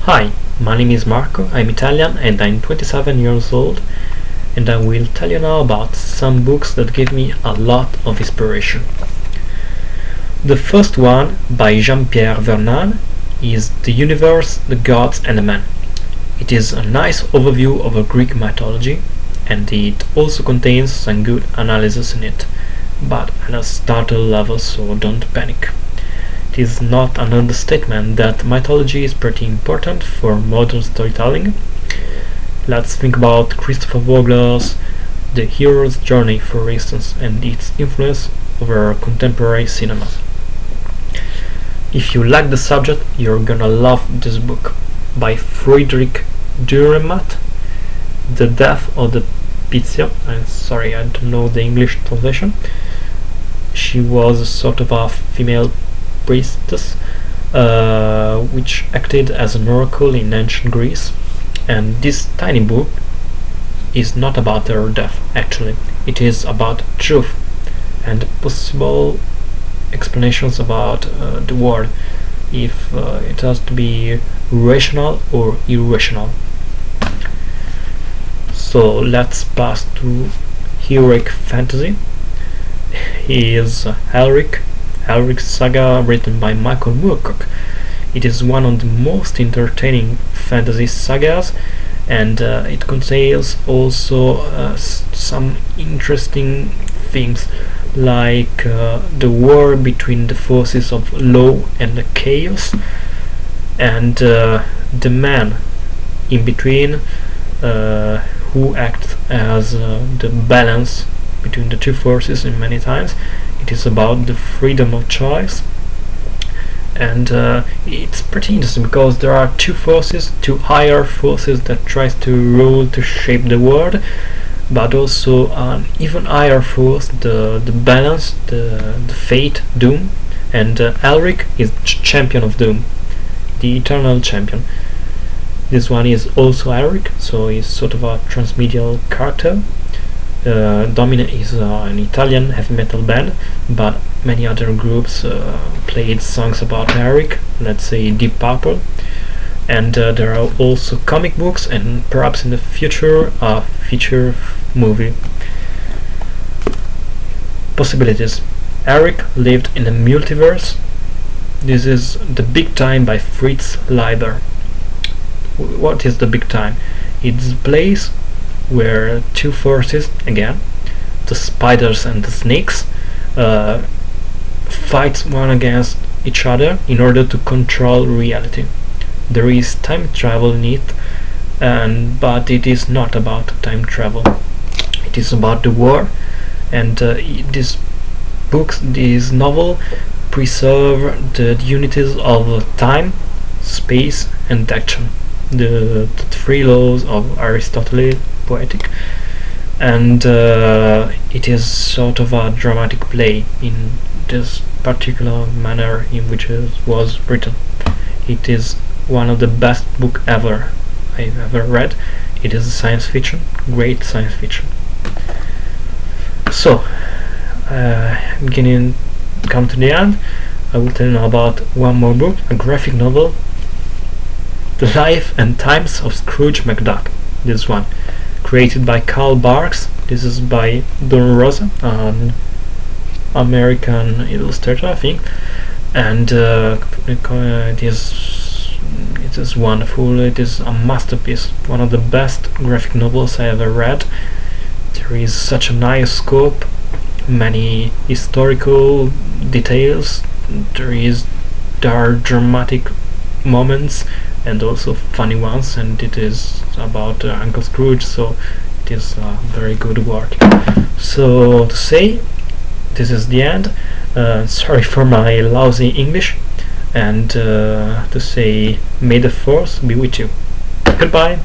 Hi, my name is Marco, I'm Italian and I'm 27 years old, and I will tell you now about some books that gave me a lot of inspiration. The first one, by Jean-Pierre Vernant, is The Universe, the Gods and the Man. It is a nice overview of a Greek mythology, and it also contains some good analysis in it, but at a starter level, so don't panic. It is not an understatement that mythology is pretty important for modern storytelling. Let's think about Christopher Vogler's The Hero's Journey, for instance, and its influence over contemporary cinema. If you like the subject, you're gonna love this book. By Friedrich Dürrenmatt, The Death of the Pizia. I'm sorry, I don't know the English translation. She was a sort of a female priestess which acted as an oracle in ancient Greece, and this tiny book is not about her death. Actually, it is about truth and possible explanations about the world, if it has to be rational or irrational. So let's pass to heroic fantasy. He is Elric's saga, written by Michael Moorcock. It is one of the most entertaining fantasy sagas, and it contains also some interesting themes, like the war between the forces of law and the chaos, and the man in between, who acts as the balance between the two forces in many times. It is about the freedom of choice, and it's pretty interesting because there are two higher forces that tries to rule, to shape the world, but also an even higher force, the balance, the fate, doom, and Elric is champion of doom, the eternal champion. This one is also Elric, so he's sort of a transmedial character. Domine is an Italian heavy metal band, but many other groups played songs about Elric, let's say Deep Purple, and there are also comic books and perhaps in the future a feature movie. Possibilities. Elric lived in a multiverse. This is The Big Time by Fritz, Leiber. What is the big time? It's a place where two forces, again, the spiders and the snakes, fight one against each other in order to control reality. There is time travel in it, but it is not about time travel. It is about the war, and this novel preserve the unities of time, space, and action. The three laws of Aristotle, poetic, and it is sort of a dramatic play in this particular manner in which it was written. It is one of the best book ever I've ever read. It is a science fiction, great science fiction. So I'm getting come to the end. I will tell you now about one more book, a graphic novel, The Life and Times of Scrooge McDuck. This one, created by Carl Barks. This is by Rosa, an American illustrator, I think, and it is wonderful. It is a masterpiece, one of the best graphic novels I ever read. There is such a nice scope, many historical details. There are dramatic moments and also funny ones, and it is about Uncle Scrooge, so it is very good work. So to say, this is the end. Sorry for my lousy English, and to say, may the force be with you. Goodbye.